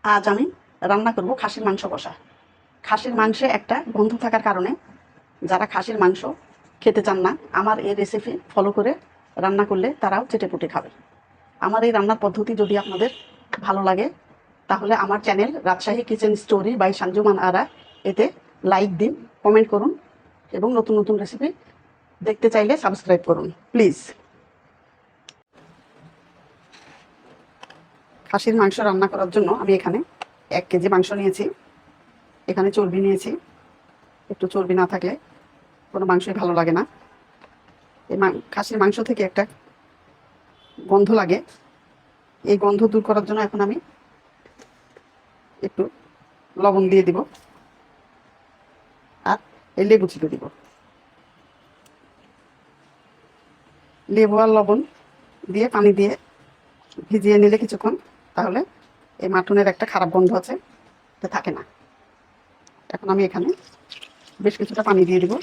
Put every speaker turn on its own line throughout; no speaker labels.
আজ আমি রান্না করব খাসির মাংস কষা। খাসির মাংসে একটা গন্ধ থাকার কারণে যারা খাসির মাংস খেতে চান না, আমার এই রেসিপি ফলো করে রান্না করলে তারাও চেটেপুটে খাবে। আমার এই রান্নার পদ্ধতি যদি আপনাদের ভালো লাগে, তাহলে আমার channel Rajshahi kitchen story by Sanjuman Ara এতে লাইক দিন, কমেন্ট করুন এবং নতুন নতুন রেসিপি দেখতে চাইলে সাবস্ক্রাইব করুন প্লিজ। খাসির মাংস রান্না করার জন্য আমি এখানে 1 কেজি মাংস নিয়েছি। এখানে চর্বি নিয়েছি। একটু চর্বি না থাকলে কোনো মাংসই ভালো লাগে না। এই খাসির মাংস থেকে একটা গন্ধ লাগে, এই গন্ধ দূর করার জন্য এখন আমি একটু লবণ দিয়ে দিব আর এই লেবু চিপে দিব। লেবু আর লবণ দিয়ে পানি দিয়ে ভিজিয়ে নিলে কিছুক্ষণ, তাহলে এই মাটনের একটা খারাপ গন্ধ আছে, এটা থাকে না। এখন আমি এখানে বেশ কিছুটা পানি দিয়ে দিব।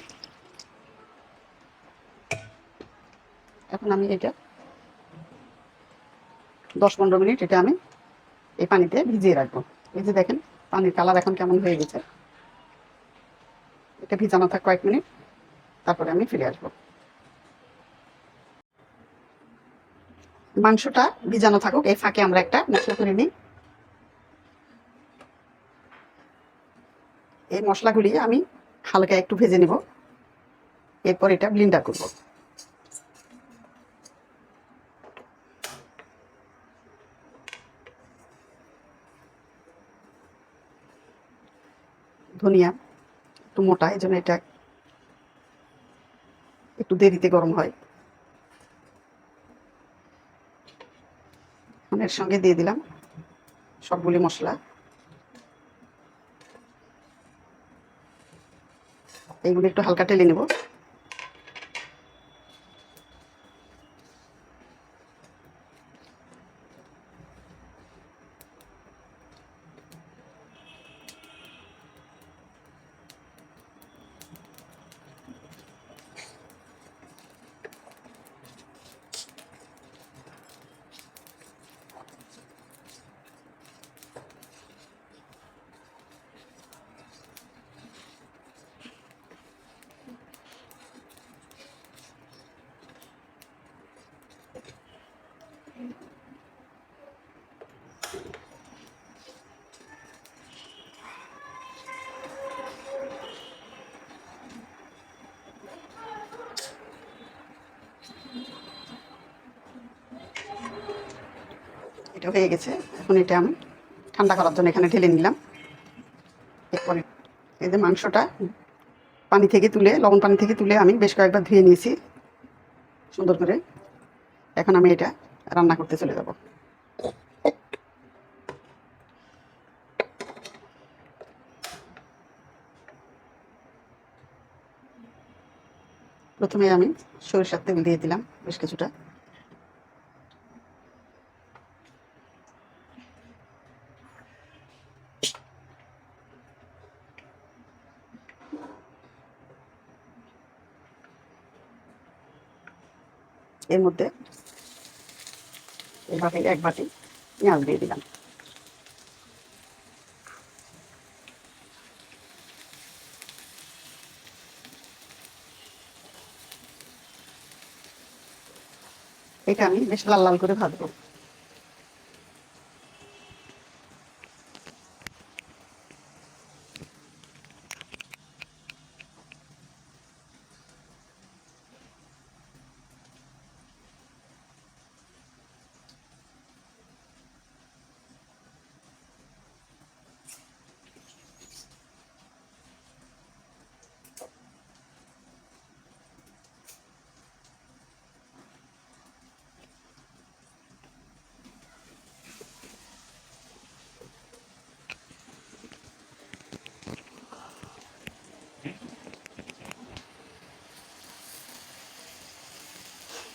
এখন আমি এটা 10-15 মিনিট এটা আমি এই পানিতে ভিজিয়ে রাখবো। এই যে দেখেন পানির কালার এখন কেমন হয়ে গেছে। এটা ভিজানো থাক কয়েক মিনিট, তারপরে আমি ফিরে আসবো। মাংসটা ভিজানো থাকুক, এই ফাঁকে আমরা একটা মশলা করে নিই। এই মশলাগুলি আমি হালকা একটু ভেজে নেব, এরপর এটা ব্লেন্ডার করব। ধনিয়া একটু মোটা, এই জন্য এটা একটু দেরিতে গরম হয়। এর সঙ্গে দিয়ে দিলাম সবগুলি মশলা। এইগুলো একটু হালকা টেলে নেব। এটা হয়ে গেছে। এখন এটা আমি ঠান্ডা করার জন্য এখানে ঢেলে নিলাম। এরপরে এই যে মাংসটা পানি থেকে তুলে, লবণ পানি থেকে তুলে আমি বেশ কয়েকবার ধুয়ে নিয়েছি সুন্দর করে। এখন আমি এটা রান্না করতে চলে যাব। প্রথমে আমি সরিষার তেল দিয়ে দিলাম বেশ কিছুটা। এর মধ্যে এভাবে 1 বাটি পেঁয়াজ দিয়ে দিলাম। এটা আমি বেশ লাল লাল করে ভাজবো।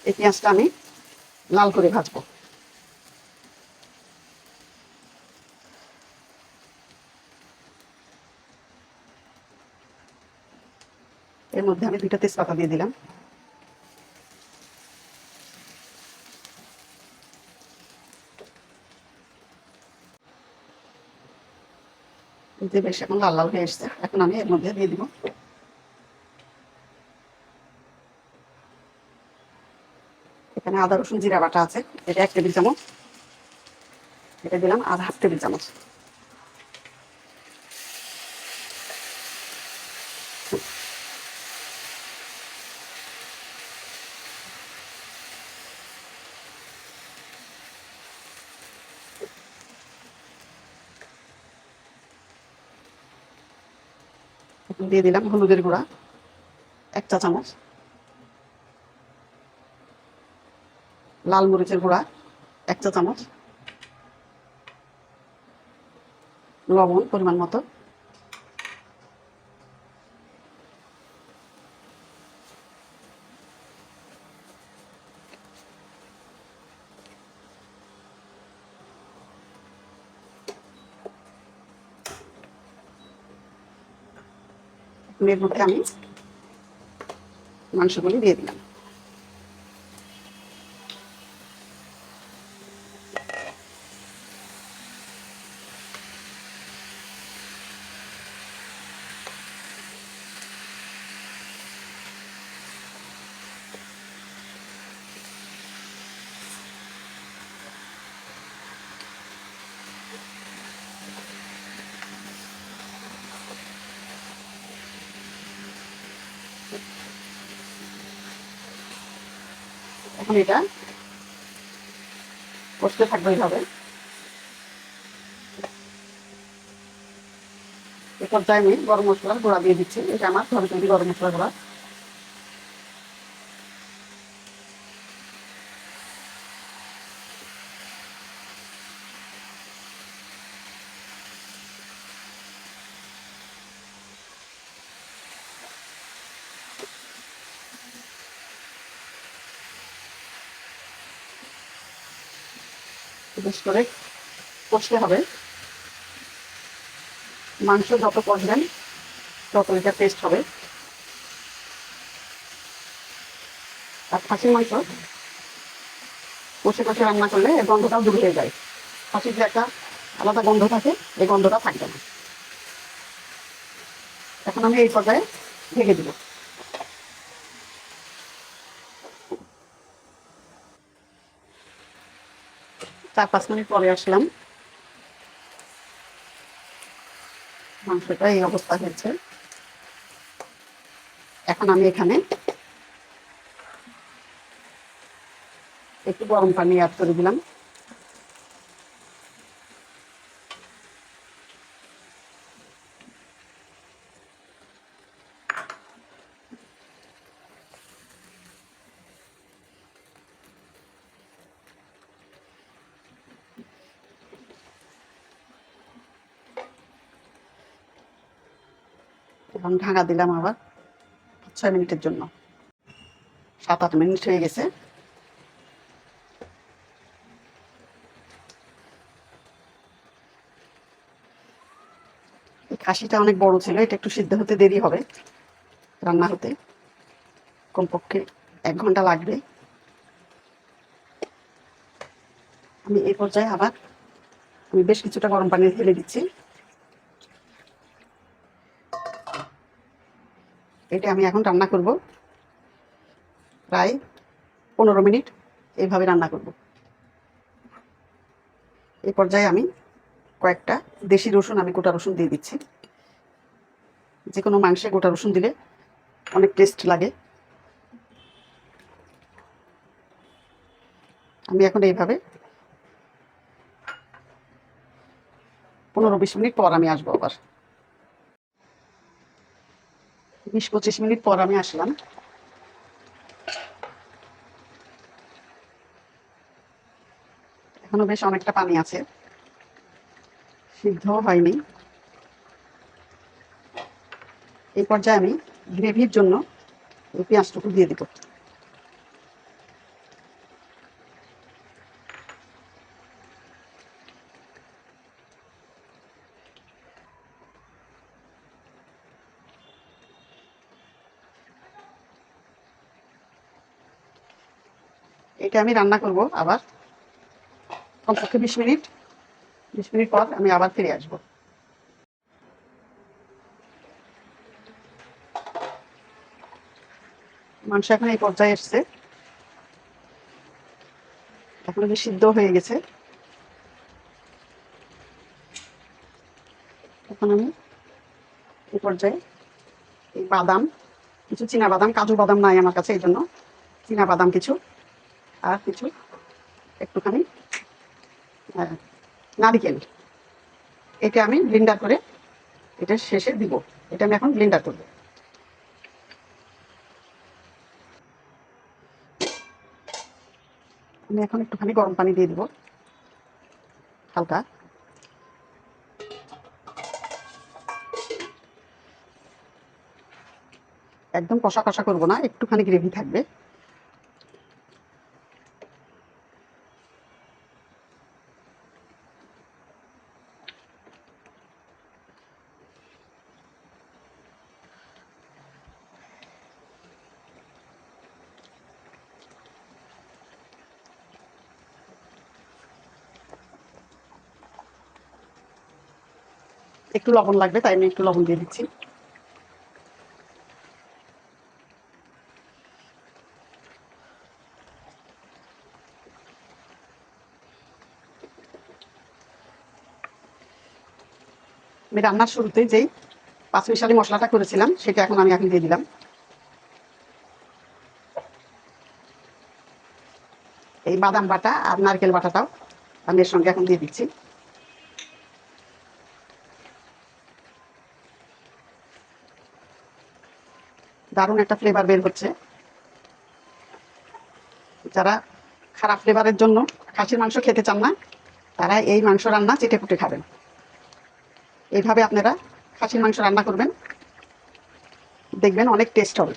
এই পেঁয়াজটা আমি লাল করে ভাজবো। এর মধ্যে আমি 2টা তেজপাতা দিয়ে দিলাম। যে বেশ এখন লাল লাল হয়ে এসছে, এখন আমি এর মধ্যে দিয়ে দিব এখানে আদা রসুন জিরা বাটা আছে, এটা 1 টেবিল চামচ, এটা দিলাম আর হাফ টেবিল চামচ। দিয়ে দিলাম হলুদের গুঁড়া 1 চা চামচ, লাল মরিচের গুঁড়া 1 চা চামচ, লবণ পরিমাণ মতো, এর মধ্যে আমি মাংসগুলি দিয়ে দিলাম। এখন এটা কষতে থাকবে এইভাবে। এই পর্যায়ে আমি গরম মশলার গুঁড়া দিয়ে দিচ্ছি, এটা আমার ঘরে তৈরি গরম মশলা গুঁড়া। বেশ করে কষতে হবে, মাংস যত কষবেন তত এটা টেস্ট হবে। আর খাসির মাংস কষে কষে রান্না করলে এর গন্ধটাও দূর হয়ে যায়, খাসির যে একটা আলাদা গন্ধ থাকে এই গন্ধটা থাকবে না। এখন আমি এই পর্যায়ে ঢেকে দিব। 4-5 মিনিট পরে আসলাম, মাংসটা এই অবস্থা হয়েছে। এখন আমি এখানে একটু গরম পানি অ্যাড করে দিলাম। এবং ঢাকা দিলাম আবার 6 মিনিটের জন্য। 7-8 মিনিট হয়ে গেছে। এই খাসিটা অনেক বড় ছিল, এটা একটু সিদ্ধ হতে দেরি হবে, রান্না হতে কমপক্ষে 1 ঘন্টা লাগবে। আমি এই পর্যায়ে আবার আমি বেশ কিছুটা গরম পানি ঢেলে দিচ্ছি। এটা আমি এখন রান্না করব প্রায় 15 মিনিট, এইভাবে রান্না করব। এই পর্যায়ে আমি কয়েকটা দেশি রসুন, আমি গোটা রসুন দিয়ে দিচ্ছি। যে কোনো মাংসে গোটা রসুন দিলে অনেক টেস্ট লাগে। আমি এখন এইভাবে 15-20 মিনিট পর আমি আসবো আবার। 20-25 মিনিট পর আমি আসলাম। এখনো বেশ অনেকটা পানি আছে, সিদ্ধ হয়নি। এই পর্যায়ে আমি গ্রেভির জন্য এই পেঁয়াজটুকু দিয়ে দিব। এটা আমি রান্না করব আবার কমপক্ষে 20 মিনিট। 20 মিনিট পর আমি আবার ফিরে আসবো। মাংস এখন এই পর্যায়ে এসছে, এখন যে সিদ্ধ হয়ে গেছে। এখন আমি এই পর্যায়ে এই বাদাম, কিছু চীনা বাদাম, কাজু বাদাম নাই আমার কাছে, এই জন্য চীনা বাদাম কিছু, আর কিছু একটুখানি নারিকেল, এটা আমি ব্লেন্ডার করে এটা শেষে দিব। এটা আমি এখন ব্লেন্ডার করব। আমি এখন একটুখানি গরম পানি দিয়ে দিব হালকা। একদম কষা কষা করবো না, একটুখানি গ্রেভি থাকবে। একটু লবণ লাগবে, তাই আমি একটু লবণ দিয়ে দিচ্ছি। আমি রান্নার শুরুতে যেই পাঁচমিশালি মশলাটা করেছিলাম সেটা এখন আমি দিয়ে দিলাম। এই বাদাম বাটা আর নারকেল বাটাটাও আমি এর সঙ্গে এখন দিয়ে দিচ্ছি। দারুণ একটা ফ্লেভার বের হচ্ছে। যারা খারাপ ফ্লেভারের জন্য খাসির মাংস খেতে চান না, তারা এই মাংস রান্না চেটেপুটে খাবেন। এইভাবে আপনারা খাসির মাংস রান্না করবেন, দেখবেন অনেক টেস্ট হবে।